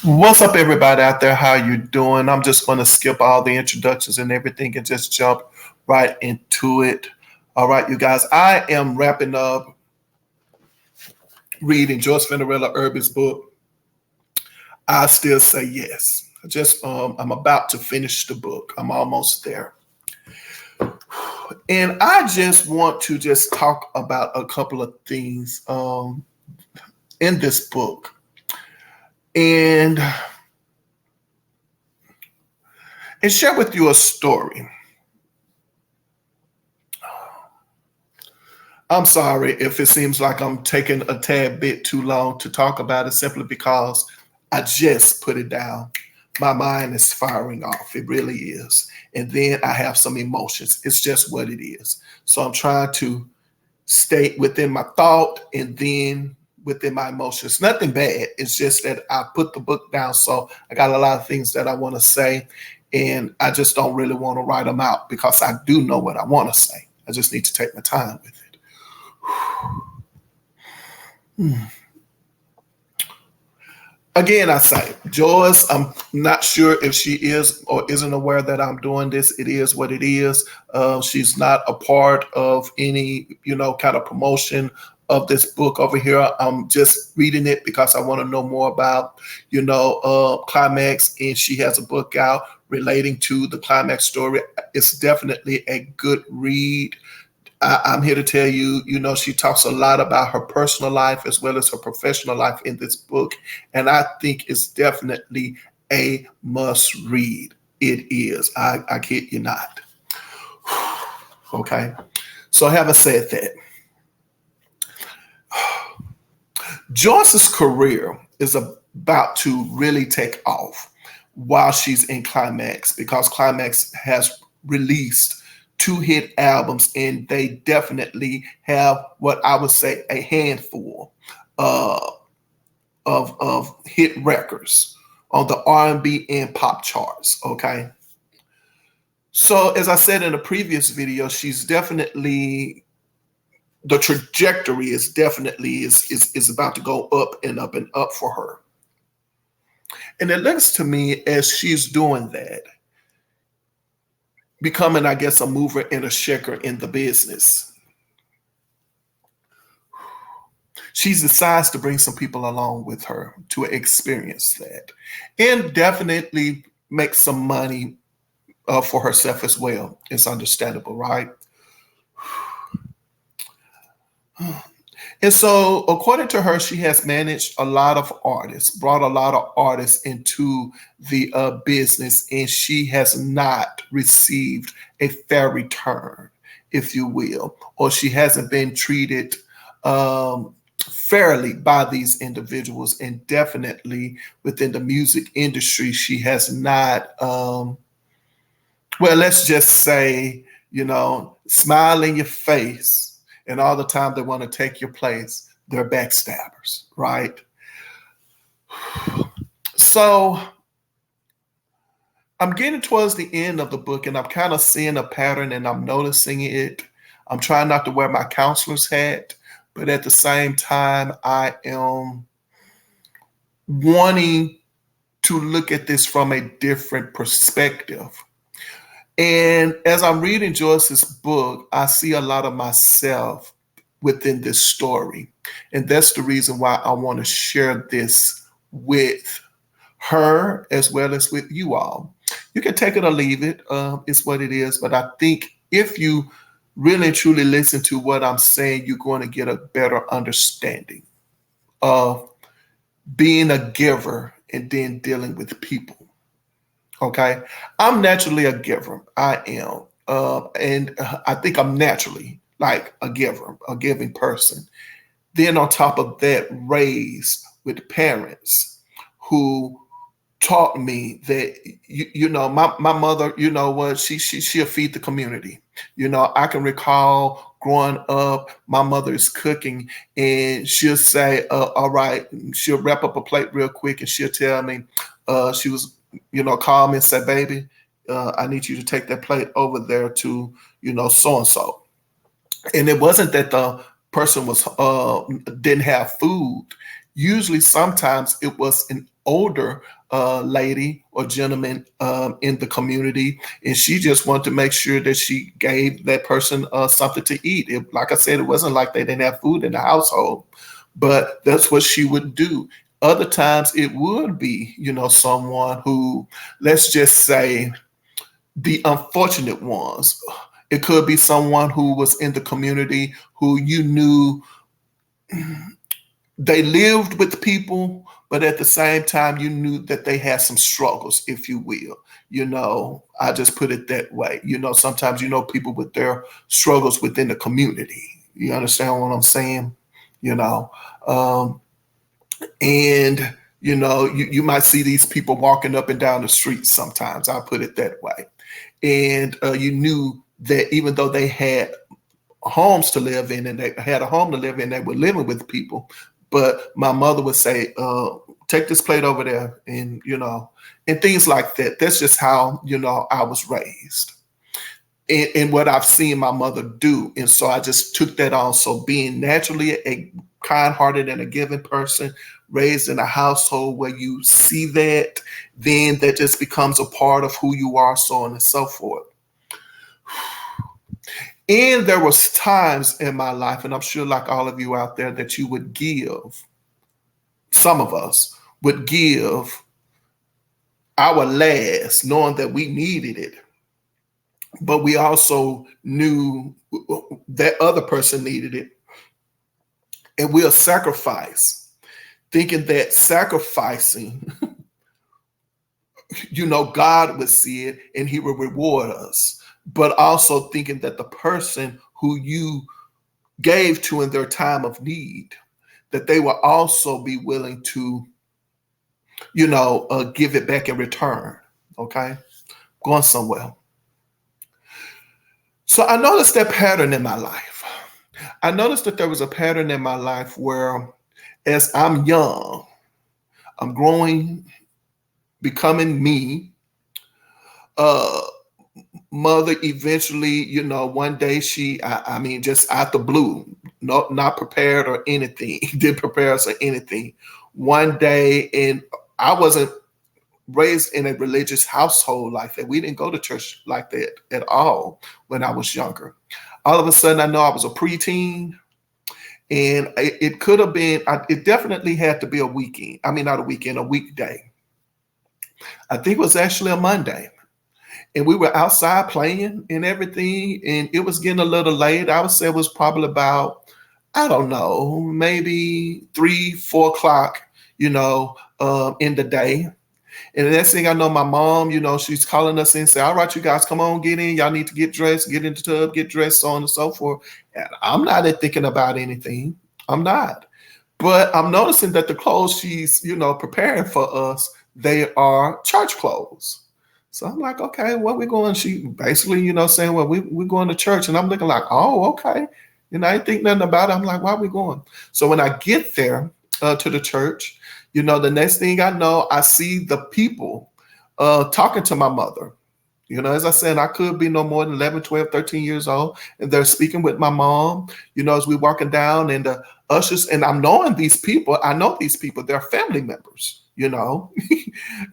What's up, everybody out there? How you doing? I'm just going to skip all the introductions and everything and just jump right into it. All right, you guys. I am wrapping up reading Joyce Fenderella Irby's book. I still say yes. I'm about to finish the book. I'm almost there, and I just want to just talk about a couple of things in this book. And share with you a story. I'm sorry if it seems like I'm taking a tad bit too long to talk about it simply because I just put it down. My mind is firing off. It really is. And then I have some emotions. It's just what it is. So I'm trying to stay within my thought and then within my emotions. Nothing bad. It's just that I put the book down. So I got a lot of things that I want to say. And I just don't really want to write them out because I do know what I want to say. I just need to take my time with it. Again, I say, Joyce, I'm not sure if she is or isn't aware that I'm doing this. It is what it is. She's not a part of any, kind of promotion of this book over here. I'm just reading it because I want to know more about, Climax, and she has a book out relating to the Climax story. It's definitely a good read. I'm here to tell you, she talks a lot about her personal life as well as her professional life in this book. And I think it's definitely a must read. It is. I kid you not. Okay. So having said that, Joyce's career is about to really take off while she's in Climax because Climax has released 2 hit albums, and they definitely have what I would say a handful of hit records on the R&B and pop charts. Okay, so as I said in a previous video, she's definitely the trajectory is definitely is about to go up and up and up for her, and it looks to me as she's doing that, becoming, I guess, a mover and a shaker in the business. She decides to bring some people along with her to experience that and definitely make some money for herself as well. It's understandable, right? And so, according to her, she has managed a lot of artists, brought a lot of artists into the business, and she has not received a fair return, if you will, or she hasn't been treated fairly by these individuals. And definitely within the music industry, she has not, well, let's just say, smile in your face. And all the time they want to take your place, they're backstabbers, right? So I'm getting towards the end of the book and I'm kind of seeing a pattern and I'm noticing it. I'm trying not to wear my counselor's hat, but at the same time, I am wanting to look at this from a different perspective. And as I'm reading Joyce's book, I see a lot of myself within this story. And that's the reason why I want to share this with her as well as with you all. You can take it or leave it. It's what it is. But I think if you really and truly listen to what I'm saying, you're going to get a better understanding of being a giver and then dealing with people. Okay, I'm naturally a giver. I am. And I think I'm naturally like a giver, a giving person. Then on top of that, raised with parents who taught me that, my mother, she'll feed the community. I can recall growing up, my mother is cooking and she'll say, all right, she'll wrap up a plate real quick and she'll tell me she was call me and say, baby, I need you to take that plate over there to, so-and-so. And it wasn't that the person didn't have food. Usually, sometimes it was an older lady or gentleman in the community, and she just wanted to make sure that she gave that person something to eat. Like I said, it wasn't like they didn't have food in the household, but that's what she would do. Other times it would be, someone who, let's just say, the unfortunate ones. It could be someone who was in the community who you knew they lived with people, but at the same time, you knew that they had some struggles, if you will. I just put it that way. Sometimes people with their struggles within the community. You understand what I'm saying? And you might see these people walking up and down the street sometimes. I'll put it that way. And you knew that even though they had homes to live in and they had a home to live in, they were living with people. But my mother would say, take this plate over there, and and things like that. That's just how I was raised, and what I've seen my mother do. And so I just took that on. So being naturally a kind-hearted and a giving person, raised in a household where you see that, then that just becomes a part of who you are, so on and so forth. And there was times in my life, and I'm sure like all of you out there, that you would give, some of us would give our last, knowing that we needed it. But we also knew that other person needed it. And we'll sacrifice, thinking that sacrificing, God would see it and he would reward us. But also thinking that the person who you gave to in their time of need, that they will also be willing to, give it back in return. Okay? Going somewhere. So I noticed that pattern in my life. I noticed that there was a pattern in my life where, as I'm young, I'm growing, becoming me, mother eventually, one day she, just out the blue, not prepared or anything, didn't prepare us or anything. One day, and I wasn't raised in a religious household like that. We didn't go to church like that at all when I was younger. All of a sudden, I know I was a preteen, and it could have been, it definitely had to be a weekend. Not a weekend, a weekday. I think it was actually a Monday. And we were outside playing and everything, and it was getting a little late. I would say it was probably about, I don't know, maybe 3-4 o'clock, in the day. And the next thing I know, my mom, she's calling us in and say, all right, you guys, come on, get in. Y'all need to get dressed, get in the tub, get dressed, so on and so forth. And I'm not thinking about anything. I'm not. But I'm noticing that the clothes she's, preparing for us, they are church clothes. So I'm like, okay, where we going? She basically, saying, well, we're going to church. And I'm looking like, oh, okay. I ain't think nothing about it. I'm like, why are we going? So when I get there to the church, the next thing I know, I see the people talking to my mother. As I said, I could be no more than 11, 12, 13 years old. And they're speaking with my mom, as we're walking down, and the ushers, and I'm knowing these people. I know these people. They're family members,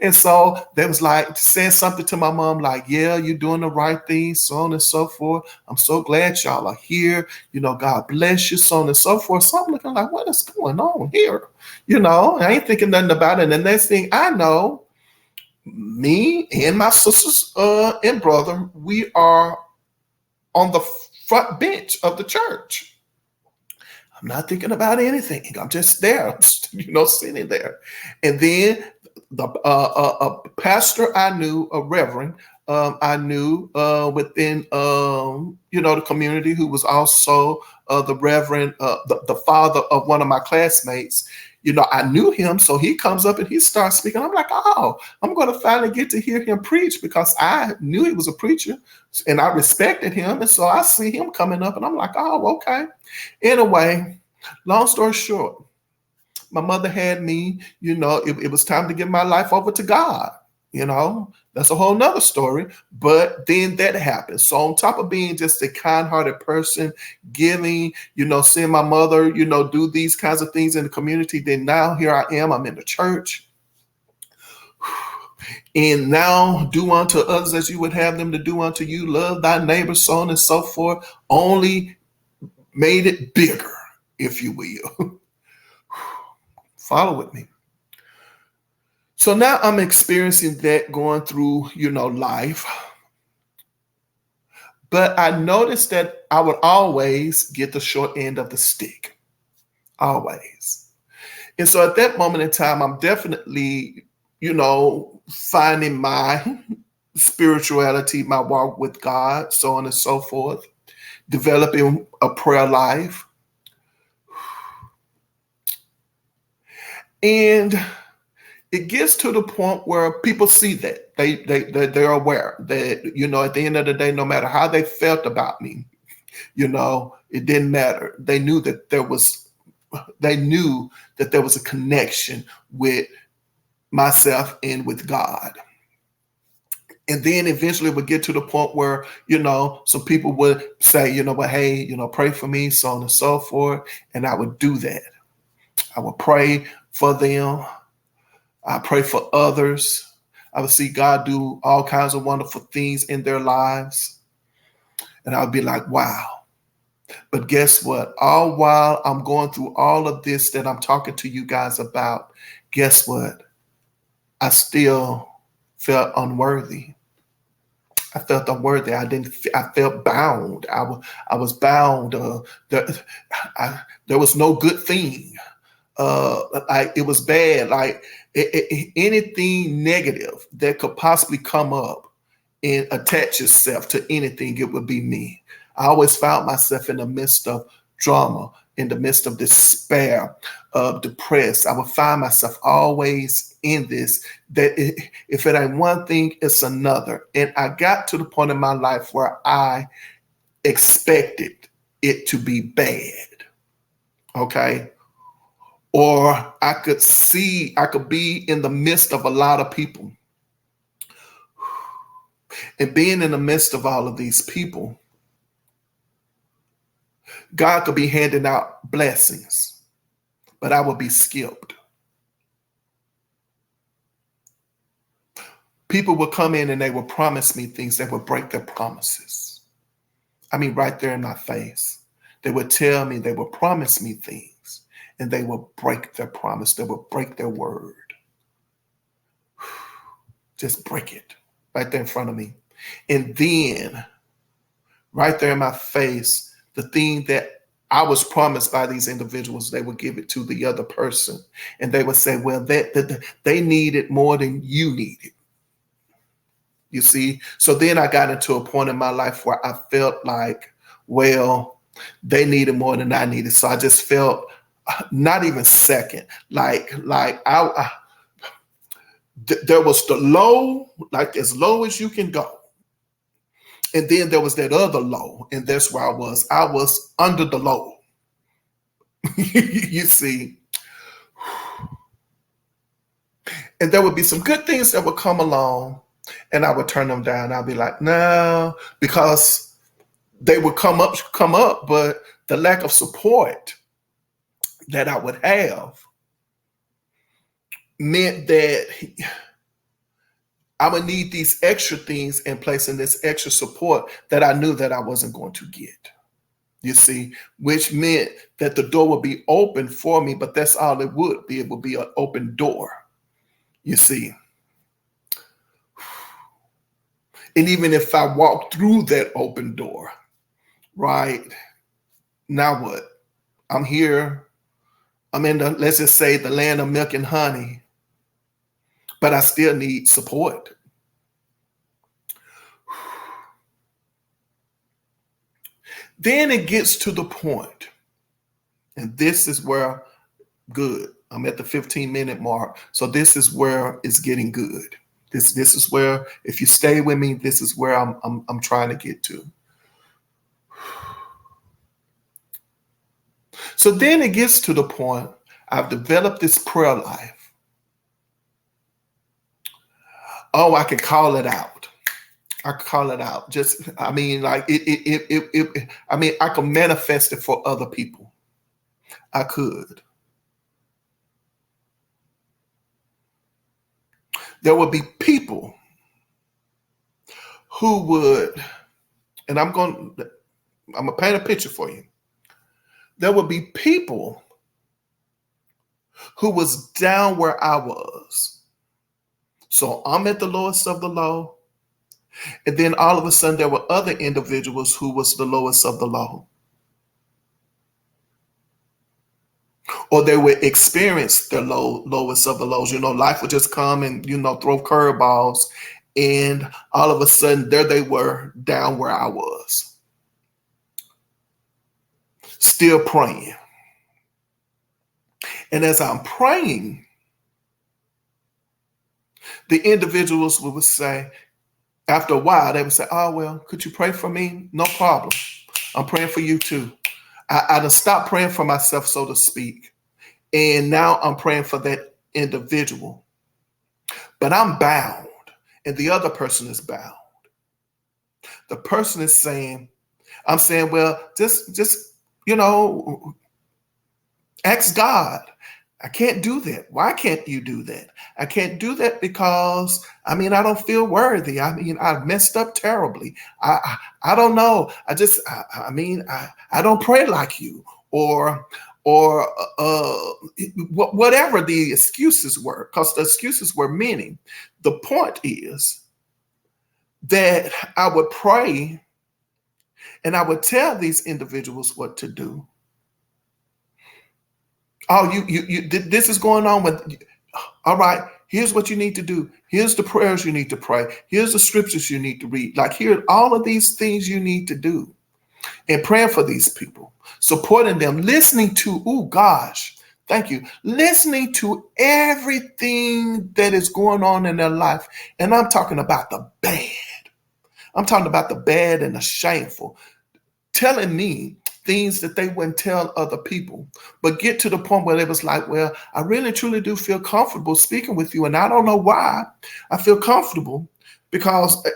And so they was like saying something to my mom, like, yeah, you're doing the right thing, so on and so forth. I'm so glad y'all are here. God bless you, so on and so forth. So I'm looking like, what is going on here? I ain't thinking nothing about it. And the next thing I know, me and my sisters and brother, we are on the front bench of the church. I'm not thinking about anything. I'm just there, sitting there. And then the pastor I knew, a reverend, I knew within, the community, who was also the reverend, the father of one of my classmates. I knew him, so he comes up and he starts speaking. I'm like, oh, I'm going to finally get to hear him preach, because I knew he was a preacher and I respected him. And so I see him coming up and I'm like, oh, okay. Anyway, long story short, my mother had me, it was time to give my life over to God. That's a whole nother story. But then that happened. So on top of being just a kind-hearted person, giving, seeing my mother, do these kinds of things in the community, then now here I am, I'm in the church. And now do unto others as you would have them to do unto you. Love thy neighbor, so on and so forth. Only made it bigger, if you will. Follow with me. So now I'm experiencing that going through, life. But I noticed that I would always get the short end of the stick. Always. And so at that moment in time, I'm definitely, finding my spirituality, my walk with God, so on and so forth, developing a prayer life. And it gets to the point where people see that they're aware that, at the end of the day, no matter how they felt about me, it didn't matter. They knew that there was a connection with myself and with God. And then eventually it would get to the point where, some people would say, hey, pray for me, so on and so forth. And I would do that. I would pray for them. I pray for others. I would see God do all kinds of wonderful things in their lives. And I would be like, wow. But guess what? All while I'm going through all of this that I'm talking to you guys about, guess what? I still felt unworthy. I felt unworthy. I felt bound. I was bound. There was no good thing. It was bad. Anything negative that could possibly come up and attach itself to anything, it would be me. I always found myself in the midst of drama, in the midst of despair, depressed. I would find myself always in this, that if it ain't one thing, it's another. And I got to the point in my life where I expected it to be bad. Okay. Or I could be in the midst of a lot of people. And being in the midst of all of these people, God could be handing out blessings, but I would be skipped. People would come in and they would promise me things that would break their promises. I mean, right there in my face. They would tell me, they would promise me things, and they would break their promise. They would break their word. Just break it right there in front of me. And then, right there in my face, the thing that I was promised by these individuals, they would give it to the other person. And they would say, well, they need it more than you need it. You see? So then I got into a point in my life where I felt like, well, they needed more than I needed. So I just felt not even second. There was the low, like as low as you can go. And then there was that other low, and that's where I was. I was under the low. You see? And there would be some good things that would come along, and I would turn them down. I'd be like, no, because they would come up, but the lack of support that I would have meant that I would need these extra things in place and this extra support that I knew that I wasn't going to get. You see, which meant that the door would be open for me, but that's all it would be. It would be an open door. You see. And even if I walk through that open door, right, now what? I'm here. I'm in let's just say, the land of milk and honey, but I still need support. Then it gets to the point, and this is where good. I'm at the 15-minute mark. So this is where it's getting good. This is where, if you stay with me, this is where I'm trying to get to. So then it gets to the point, I've developed this prayer life. Oh, I can call it out. I could call it out. Just, I mean, like I could manifest it for other people. I could. There would be people people who would, and I'm going to paint a picture for you. There would be people who was down where I was. So I'm at the lowest of the low. And then all of a sudden there were other individuals who was the lowest of the low. Or they would experience the lowest of the lows. Life would just come and, throw curveballs. And all of a sudden there they were down where I was. Still praying. And as I'm praying, the individuals would say, after a while, they would say, oh, well, could you pray for me? No problem. I'm praying for you too. I done stopped praying for myself, so to speak. And now I'm praying for that individual. But I'm bound, and the other person is bound. The person is saying, I'm saying, well, just ask God. I can't do that. Why can't you do that? I can't do that because, I don't feel worthy. I messed up terribly. I don't know. I don't pray like you, or whatever the excuses were, because the excuses were many. The point is that I would pray and I would tell these individuals what to do. Oh, you this is going on with, all right, here's what you need to do. Here's the prayers you need to pray. Here's the scriptures you need to read. Like, here are all of these things you need to do. And praying for these people, supporting them, listening to, oh gosh, thank you, listening to everything that is going on in their life. And I'm talking about the bad. I'm talking about the bad and the shameful. Telling me things that they wouldn't tell other people, but get to the point where it was like, well, I really truly do feel comfortable speaking with you. And I don't know why I feel comfortable, because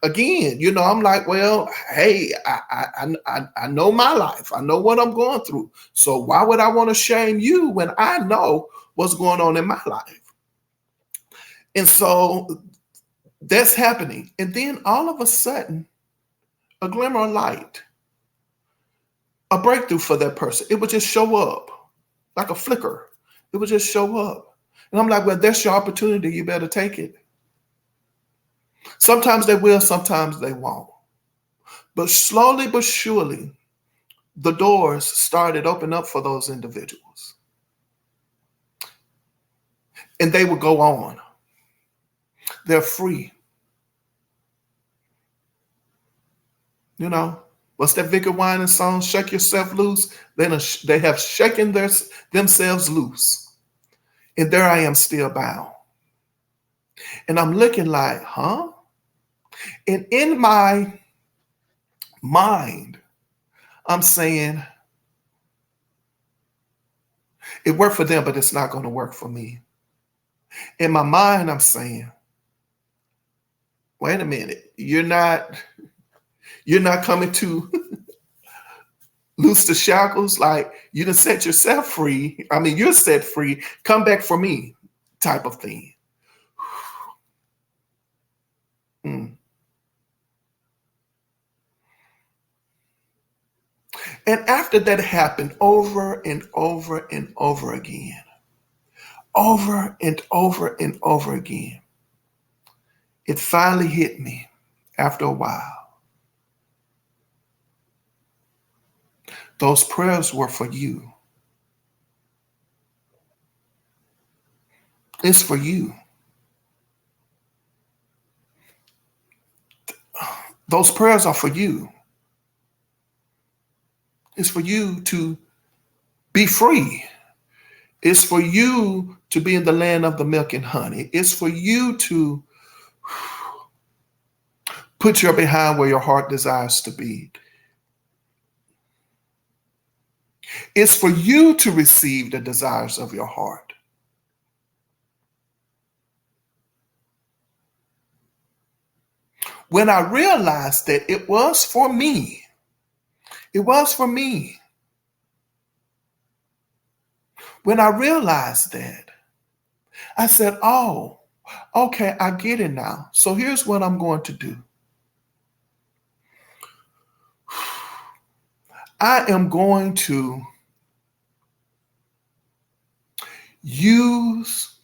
again, I'm like, well, hey, I know my life. I know what I'm going through. So why would I want to shame you when I know what's going on in my life? And so that's happening. And then all of a sudden, a glimmer of light, a breakthrough for that person. It would just show up like a flicker. It would just show up. And I'm like, well, that's your opportunity. You better take it. Sometimes they will, sometimes they won't. But slowly but surely, the doors started opening up for those individuals. And they would go on. They're free. What's that Vicar Winans song? Shake yourself loose. They have shaken themselves loose. And there I am still bound. And I'm looking like, huh? And in my mind, I'm saying, it worked for them, but it's not going to work for me. In my mind, I'm saying, wait a minute, you're not coming to loose the shackles, like you done set yourself free. You're set free. Come back for me, type of thing. And after that happened over and over and over again, it finally hit me after a while. Those prayers were for you. It's for you. Those prayers are for you. It's for you to be free. It's for you to be in the land of the milk and honey. It's for you to put your behind where your heart desires to be. It's for you to receive the desires of your heart. When I realized that it was for me, when I realized that, I said, oh, Okay, I get it now. So here's what I'm going to do. I am going to use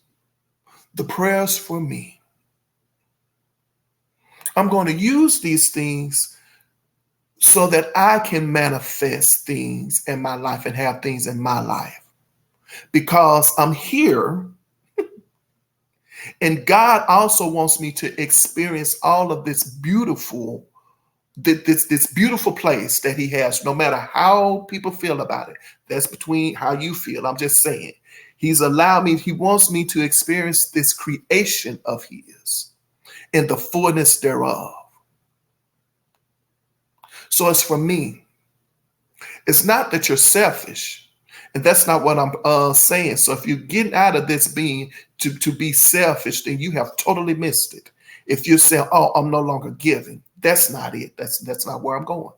the prayers for me. I'm going to use these things so that I can manifest things in my life and have things in my life. Because I'm here, and God also wants me to experience all of this beautiful, this beautiful place that He has, no matter how people feel about it. That's between how you feel. I'm just saying. He's allowed me, He wants me to experience this creation of His in the fullness thereof. So it's for me. It's not that you're selfish. And that's not what I'm saying. So if you're getting out of this being to be selfish, then you have totally missed it. If you're saying, oh, I'm no longer giving, that's not it. That's not where I'm going.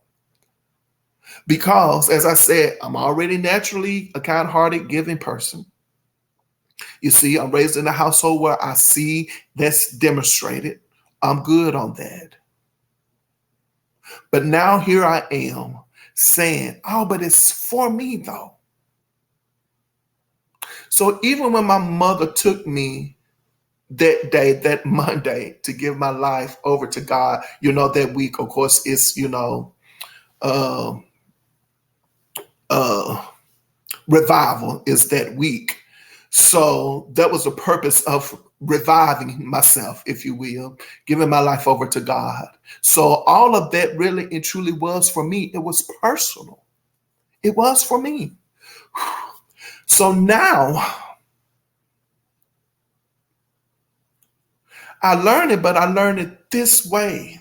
Because, as I said, I'm already naturally a kind-hearted, giving person. You see, I'm raised in a household where I see that's demonstrated. I'm good on that. But now here I am saying, oh, but it's for me though. So even when my mother took me that day, that Monday, to give my life over to God, that week, of course, it's, uh, uh, revival is that week. So that was the purpose of reviving myself, if you will, giving my life over to God. So all of that really and truly was for me. It was personal. It was for me. So now I learned it, but I learned it this way.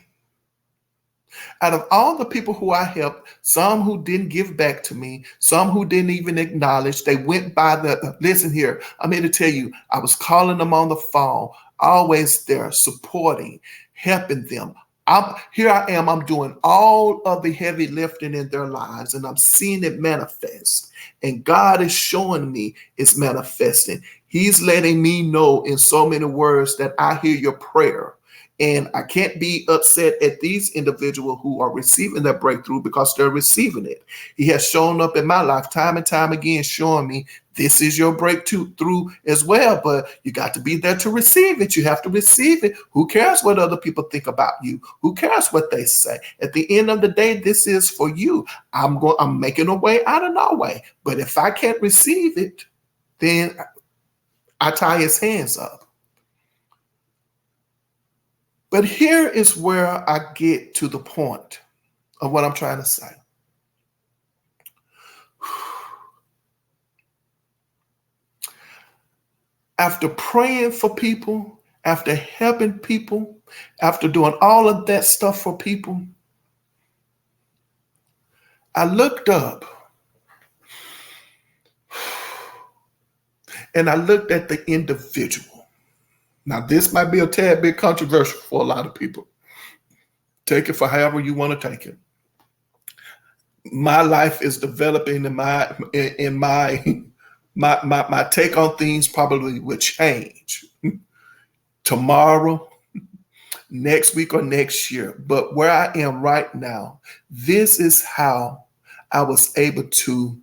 Out of all the people who I helped, some who didn't give back to me, some who didn't even acknowledge, they went by listen here, I'm here to tell you, I was calling them on the phone, always there, supporting, helping them. Here I am, I'm doing all of the heavy lifting in their lives, and I'm seeing it manifest. And God is showing me it's manifesting. He's letting me know in so many words that I hear your prayer. And I can't be upset at these individuals who are receiving that breakthrough because they're receiving it. He has shown up in my life time and time again, showing me this is your breakthrough as well, but you got to be there to receive it. You have to receive it. Who cares what other people think about you? Who cares what they say? At the end of the day, this is for you. I'm making a way out of no way. But if I can't receive it, then I tie his hands up. But here is where I get to the point of what I'm trying to say. After praying for people, after helping people, after doing all of that stuff for people, I looked up and I looked at the individual. Now, this might be a tad bit controversial for a lot of people. Take it for however you want to take it. My life is developing, and my take on things probably will change tomorrow, next week, or next year. But where I am right now, this is how I was able to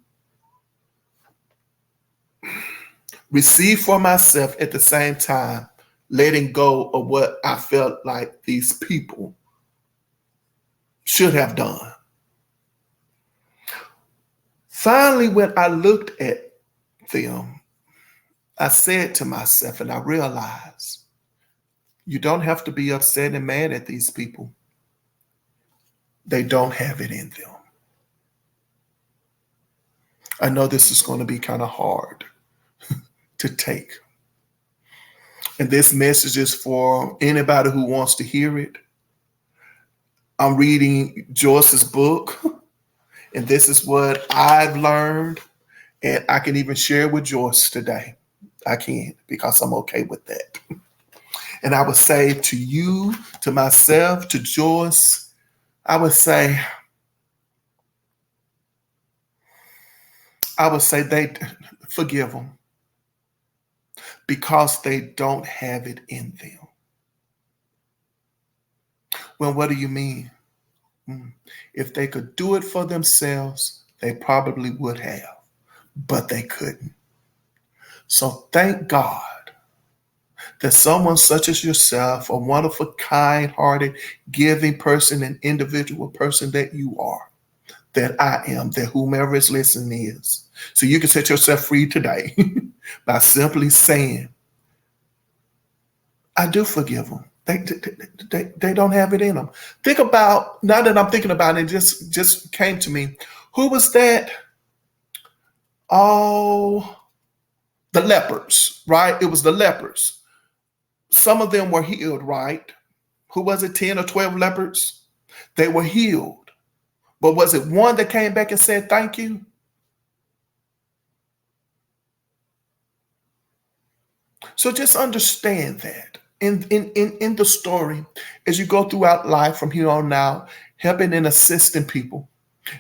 receive for myself at the same time, letting go of what I felt like these people should have done. Finally, when I looked at them, I said to myself, and I realized, you don't have to be upset and mad at these people. They don't have it in them. I know this is going to be kind of hard to take. And this message is for anybody who wants to hear it. I'm reading Joyce's book, and this is what I've learned, and I can even share with Joyce today. I can, because I'm okay with that. And I would say to you, to myself, to Joyce, I would say they forgive them. because they don't have it in them. Well, what do you mean? If they could do it for themselves, they probably would have, but they couldn't. So thank God that someone such as yourself, a wonderful, kind-hearted, giving person, an individual person that you are, that I am, that whomever is listening is. So you can set yourself free today by simply saying, I do forgive them. They don't have it in them. Think about, now that I'm thinking about it, just came to me. Who was that? Oh, the lepers, right? It was the lepers. Some of them were healed, right? Who was it, 10 or 12 lepers? They were healed. But was it one that came back and said, thank you? So just understand that in the story, as you go throughout life from here on now, helping and assisting people,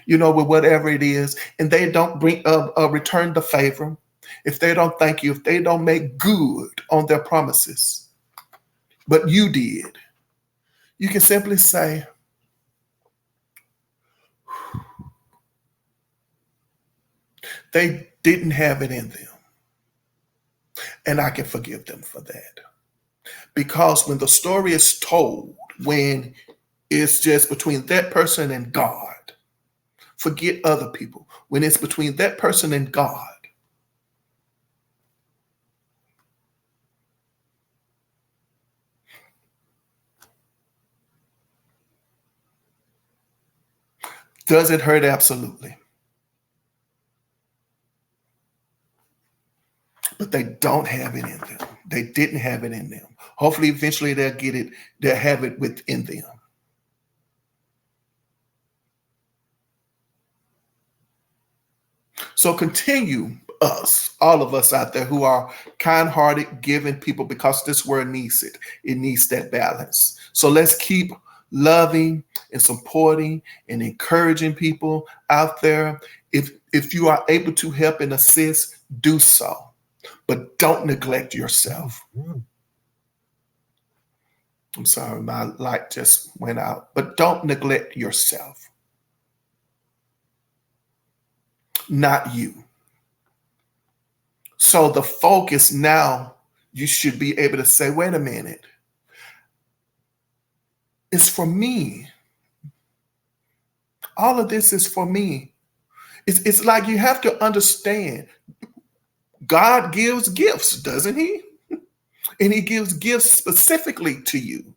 with whatever it is, and they don't return the favor, if they don't thank you, if they don't make good on their promises, but you did, you can simply say, they didn't have it in them, and I can forgive them for that. Because when the story is told, when it's just between that person and God, forget other people. When it's between that person and God, does it hurt? Absolutely. But they don't have it in them. They didn't have it in them. Hopefully, eventually they'll get it. They'll have it within them. So continue, all of us out there who are kind-hearted, giving people, because this world needs it. It needs that balance. So let's keep loving and supporting and encouraging people out there. If you are able to help and assist, do so. But don't neglect yourself. I'm sorry, my light just went out. But don't neglect yourself. Not you. So the focus now, you should be able to say, wait a minute. It's for me. All of this is for me. It's like you have to understand, God gives gifts, doesn't he? And he gives gifts specifically to you.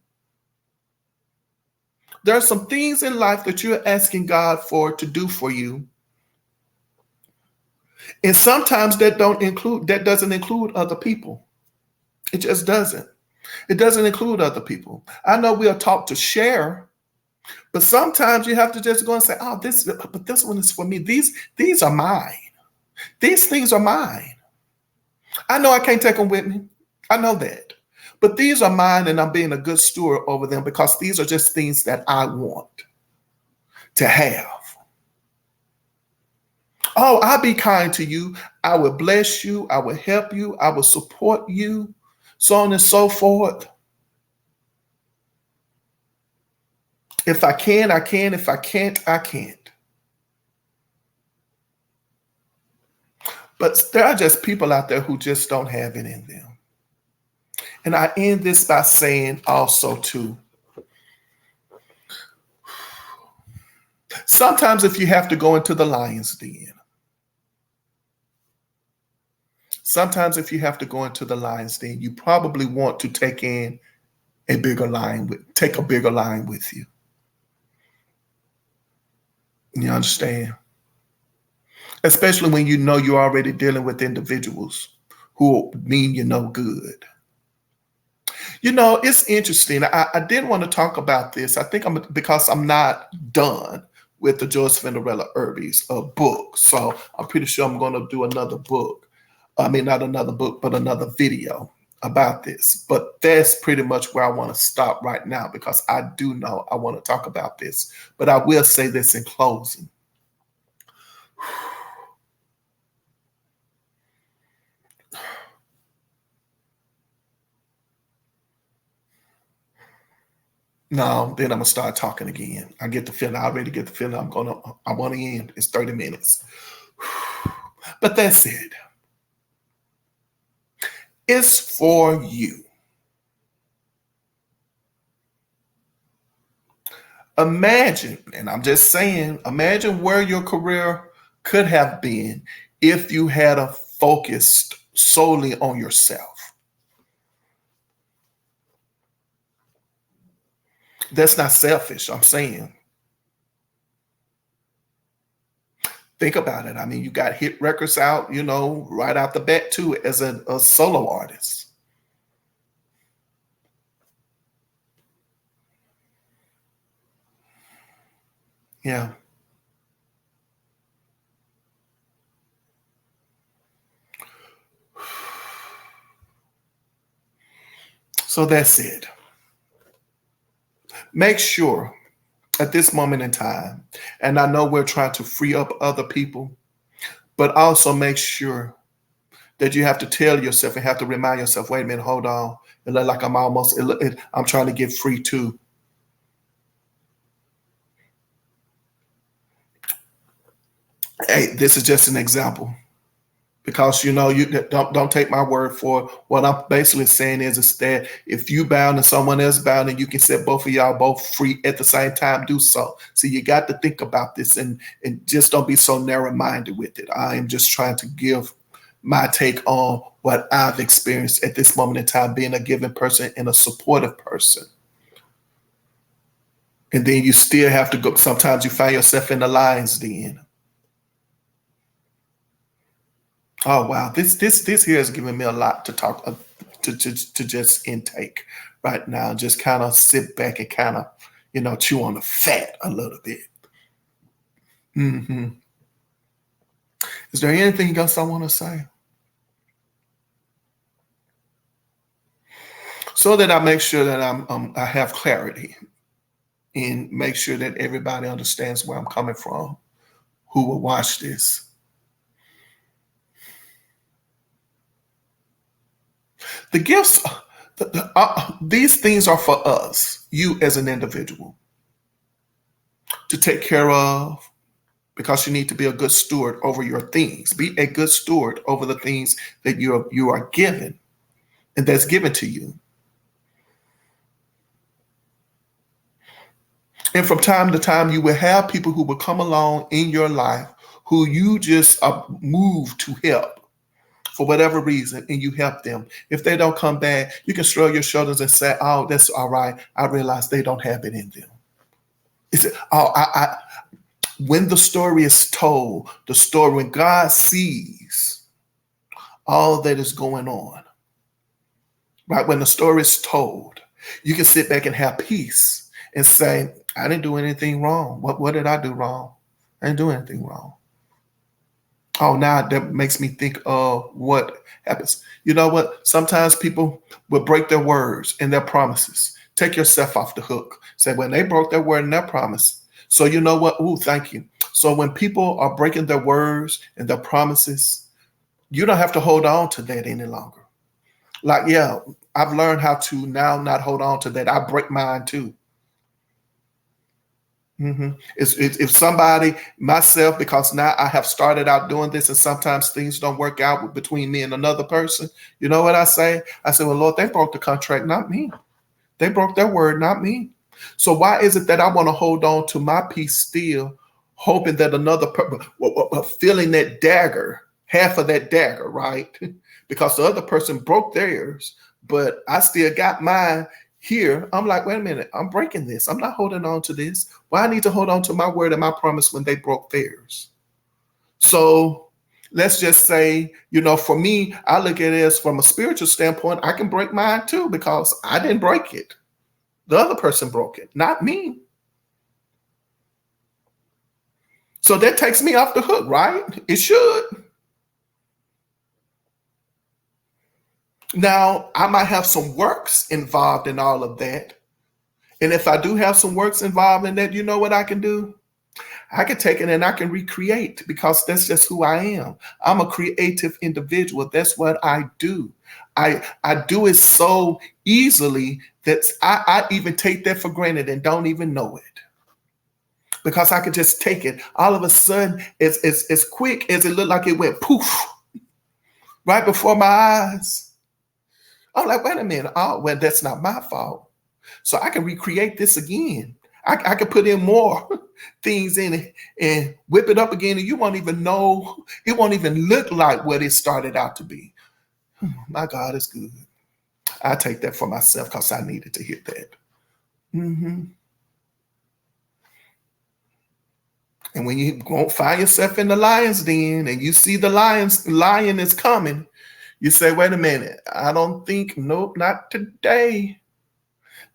There are some things in life that you're asking God for to do for you. And sometimes that doesn't include other people. It just doesn't. It doesn't include other people. I know we are taught to share, but sometimes you have to just go and say, oh, this one is for me. These are mine. These things are mine. I know I can't take them with me. I know that. But these are mine, and I'm being a good steward over them because these are just things that I want to have. Oh, I'll be kind to you. I will bless you. I will help you. I will support you, so on and so forth. If I can, I can. If I can't, I can't. But there are just people out there who just don't have it in them. And I end this by saying also too, sometimes if you have to go into the lion's den, you probably want to take a bigger lion with you. You understand? Especially when you know you're already dealing with individuals who mean you no good. It's interesting. I didn't want to talk about this. I think because I'm not done with the Joyce Fenderella Irby's book. So I'm pretty sure I'm going to do another book. I mean, not another book, but another video about this. But that's pretty much where I want to stop right now because I do know I want to talk about this. But I will say this in closing. No, then I'm gonna start talking again. I get the feeling. I already get the feeling. I want to end. It's 30 minutes. But that's it. It's for you. Imagine, and I'm just saying, imagine where your career could have been if you had a focused solely on yourself. That's not selfish, I'm saying. Think about it. I mean, you got hit records out, right out the bat too, as a solo artist. Yeah. So that's it. Make sure at this moment in time, and I know we're trying to free up other people, but also make sure that you have to tell yourself and have to remind yourself, wait a minute, hold on. It look like I'm trying to get free too. Hey, this is just an example. Because you don't take my word for it. What I'm basically saying is that if you bound and someone else bound and you can set both of y'all both free at the same time, do so. So you got to think about this and just don't be so narrow-minded with it. I am just trying to give my take on what I've experienced at this moment in time, being a giving person and a supportive person. And then you still have to go. Sometimes you find yourself in the lion's den. Oh wow, this here is giving me a lot to talk to just intake right now. Just kind of sit back and kind of chew on the fat a little bit. Hmm. Is there anything else I want to say? So that I make sure that I have clarity and make sure that everybody understands where I'm coming from, who will watch this. The gifts, these things are for us, you as an individual, to take care of, because you need to be a good steward over your things. Be a good steward over the things that you are given and that's given to you. And from time to time, you will have people who will come along in your life who you just move to help for whatever reason, and you help them. If they don't come back, you can shrug your shoulders and say, "Oh, that's all right. I realize they don't have it in them." It's when the story is told, when God sees all that is going on, right? When the story is told, you can sit back and have peace and say, "I didn't do anything wrong. What did I do wrong? I didn't do anything wrong." Oh, now that makes me think of what happens. You know what? Sometimes people will break their words and their promises. Take yourself off the hook. Say, when they broke their word and their promise. So you know what? Ooh, thank you. So when people are breaking their words and their promises, you don't have to hold on to that any longer. Like, yeah, I've learned how to now not hold on to that. I break mine too. Mm-hmm. If somebody, myself, because now I have started out doing this and sometimes things don't work out between me and another person, you know what I say? I say, well, Lord, they broke the contract, not me. They broke their word, not me. So why is it that I want to hold on to my peace still, hoping that another person, feeling that dagger, half of that dagger, right? Because the other person broke theirs, but I still got mine. Here, I'm like, wait a minute, I'm breaking this. I'm not holding on to this. Why I need to hold on to my word and my promise when they broke theirs? So let's just say, for me, I look at it as from a spiritual standpoint, I can break mine too because I didn't break it. The other person broke it, not me. So that takes me off the hook, right? It should. Now, I might have some works involved in all of that. And if I do have some works involved in that, you know what I can do? I can take it and I can recreate because that's just who I am. I'm a creative individual. That's what I do. I do it so easily that I even take that for granted and don't even know it. Because I could just take it. All of a sudden, it's as quick as it looked like it went poof right before my eyes. I'm like, wait a minute. Oh, well, that's not my fault. So I can recreate this again. I can put in more things in it and whip it up again, and you won't even know. It won't even look like what it started out to be. My God is good. I take that for myself because I needed to hear that. Mm-hmm. And when you won't find yourself in the lion's den and you see the lion is coming, you say, wait a minute, I don't think, nope, not today.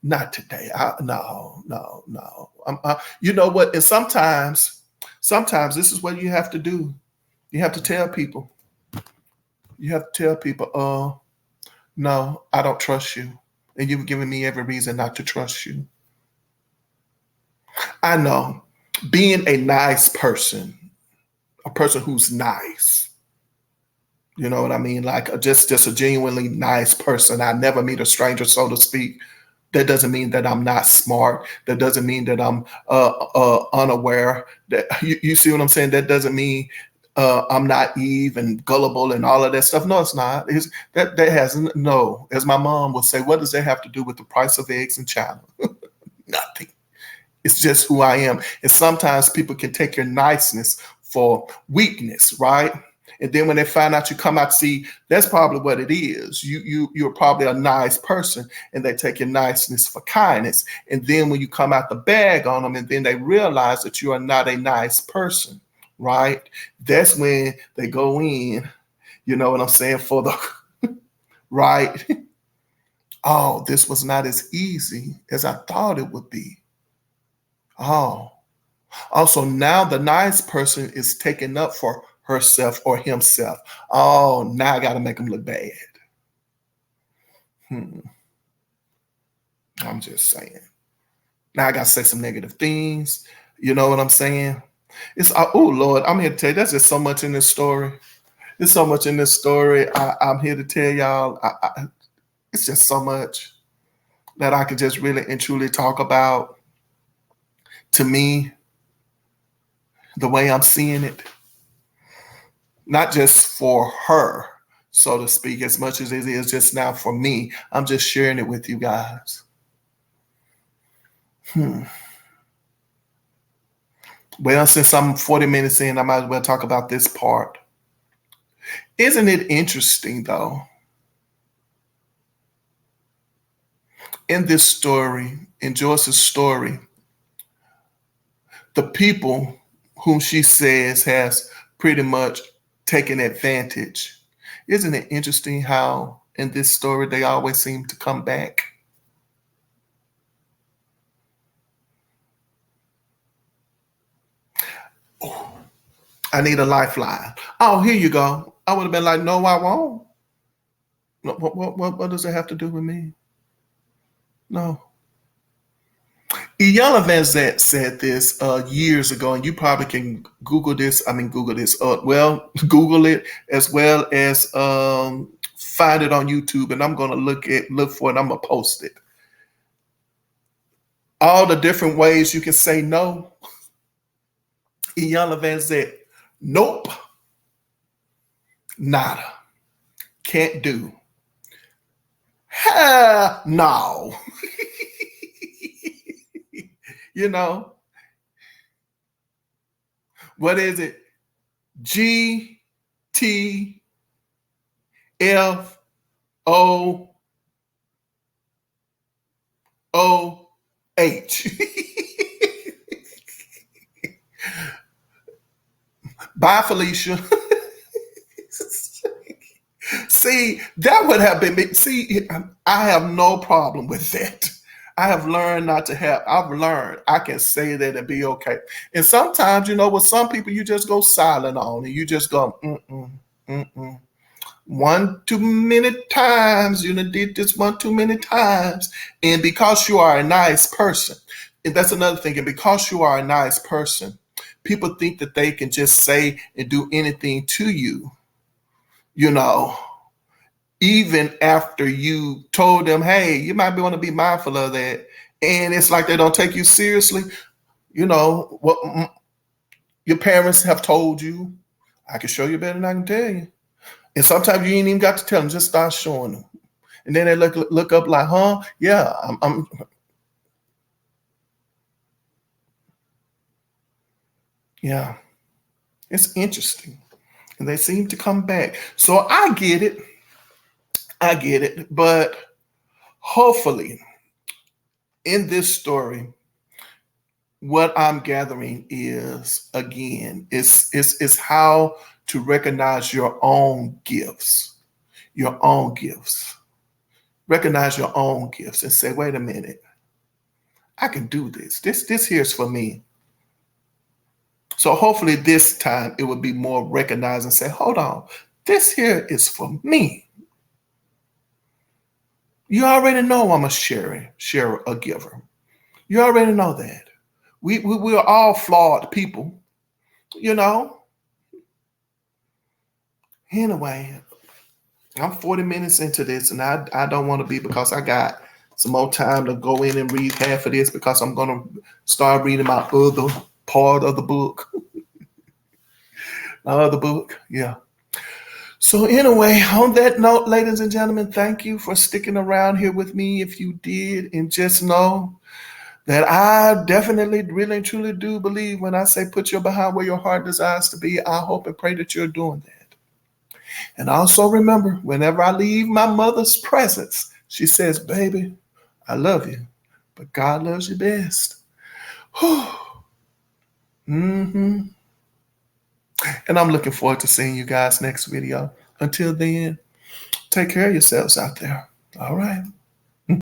Not today. No. You know what? And sometimes this is what you have to do. You have to tell people. No, I don't trust you. And you've given me every reason not to trust you. I know being a nice person, a person who's nice, you know what I mean? Like just a genuinely nice person. I never meet a stranger, so to speak. That doesn't mean that I'm not smart. That doesn't mean that I'm unaware. That you see what I'm saying? That doesn't mean I'm naive and gullible and all of that stuff. No, it's not. That has no. As my mom would say, what does that have to do with the price of eggs in China? Nothing. It's just who I am. And sometimes people can take your niceness for weakness, right? And then when they find out you come out, see, that's probably what it is. You're probably a nice person, and they take your niceness for kindness. And then when you come out the bag on them, and then they realize that you are not a nice person, right? That's when they go in, you know what I'm saying, for the, right? Oh, this was not as easy as I thought it would be. Oh, also now the nice person is taken up for herself or himself. Oh, now I got to make him look bad. I'm just saying. Now I got to say some negative things. You know what I'm saying? It's, oh Lord, I'm here to tell you, there's just so much in this story. There's so much in this story. I'm here to tell y'all, it's just so much that I could just really and truly talk about. To me, the way I'm seeing it, not just for her, so to speak, as much as it is just now for me. I'm just sharing it with you guys. Well, since I'm 40 minutes in, I might as well talk about this part. Isn't it interesting, though? In this story, in Joyce's story, the people whom she says has pretty much taken advantage. Isn't it interesting how in this story they always seem to come back? Oh, I need a lifeline. Oh, here you go. I would have been like, no, I won't. What does it have to do with me? No. Iyanla Vanzant said this years ago, and you probably can Google this. Google it as well as find it on YouTube, and I'm going to look for it. I'm going to post it. All the different ways you can say no. Iyanla Vanzant, nope, nada, can't do. No. You know, what is it? GTFOH. Bye, Felicia. See, that would have been me. See, I have no problem with that. I have learned not to have, I've learned I can say that and be okay. And sometimes, you know, with some people, you just go silent on and you just go, one too many times, you done did this one too many times. And because you are a nice person, and that's another thing, and because you are a nice person, people think that they can just say and do anything to you, you know, even after you told them, hey, you might want to be mindful of that. And it's like they don't take you seriously. You know, what your parents have told you, I can show you better than I can tell you. And sometimes you ain't even got to tell them, just start showing them. And then they look up like, huh? Yeah, yeah, it's interesting. And they seem to come back. So I get it. I get it. But hopefully, in this story, what I'm gathering is, again, it's how to recognize your own gifts. Your own gifts. Recognize your own gifts and say, wait a minute, I can do this. This here's for me. So hopefully this time it would be more recognized and say, hold on, this here is for me. You already know I'm a sharer, a giver. You already know that. We're all flawed people, you know. Anyway, I'm 40 minutes into this, and I don't want to be, because I got some more time to go in and read half of this, because I'm going to start reading my other part of the book. My other book, yeah. So anyway, on that note, ladies and gentlemen, thank you for sticking around here with me if you did. And just know that I definitely, really, and truly do believe when I say put your behind where your heart desires to be. I hope and pray that you're doing that. And also remember, whenever I leave my mother's presence, she says, baby, I love you, but God loves you best. Mm-hmm. And I'm looking forward to seeing you guys next video. Until then, take care of yourselves out there. All right.